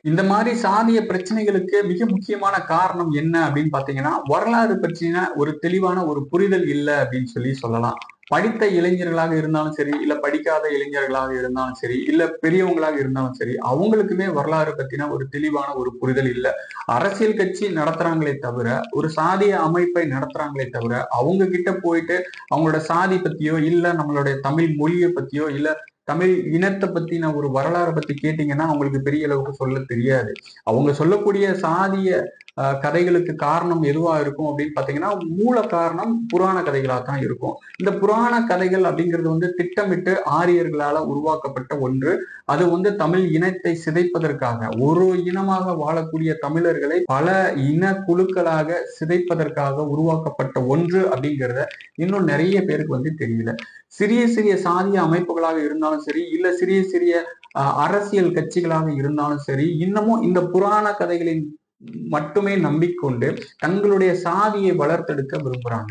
இந்த மாதிரி சாதிய பிரச்சனைகளுக்கு மிக முக்கியமான காரணம் என்ன அப்படின்னு பாத்தீங்கன்னா, வரலாறு பற்றின ஒரு தெளிவான ஒரு புரிதல் இல்லை அப்படின்னு சொல்லலாம். படித்த இளைஞர்களாக இருந்தாலும் சரி, இல்ல படிக்காத இளைஞர்களாக இருந்தாலும் சரி, இல்ல பெரியவங்களாக இருந்தாலும் சரி, அவங்களுக்குமே வரலாறு பத்தின ஒரு தெளிவான ஒரு புரிதல் இல்லை. அரசியல் கட்சி நடத்துறாங்களே தவிர, ஒரு சாதிய அமைப்பை நடத்துறாங்களே தவிர, அவங்க கிட்ட போயிட்டு அவங்களோட சாதி பத்தியோ, இல்ல நம்மளுடைய தமிழ் மொழியை பத்தியோ, இல்ல தமிழ் இனத்தை பத்தின ஒரு வரலாறை பத்தி கேட்டீங்கன்னா அவங்களுக்கு பெரிய அளவுக்கு சொல்ல தெரியாது. அவங்க சொல்லக்கூடிய சாதிய கதைகளுக்கு காரணம் எதுவா இருக்கும் அப்படின்னு பாத்தீங்கன்னா, மூல காரணம் புராண கதைகளா தான் இருக்கும். இந்த புராண கதைகள் அப்படிங்கிறது திட்டமிட்டு ஆரியர்களால உருவாக்கப்பட்ட ஒன்று. அது தமிழ் இனத்தை சிதைப்பதற்காக, ஒரு இனமாக வாழக்கூடிய தமிழர்களை பல இன குழுக்களாக சிதைப்பதற்காக உருவாக்கப்பட்ட ஒன்று அப்படிங்கிறத இன்னும் நிறைய பேருக்கு தெரியல. சிறிய சிறிய சாதிய அமைப்புகளாக இருந்தாலும் சரி, இல்ல சிறிய சிறிய அரசியல் கட்சிகளாக இருந்தாலும் சரி, இன்னமும் இந்த புராண கதைகளின் மட்டுமே நம்பிக்கொண்டு தங்களுடைய சாதியை வளர்த்தெடுக்க விரும்புறாங்க.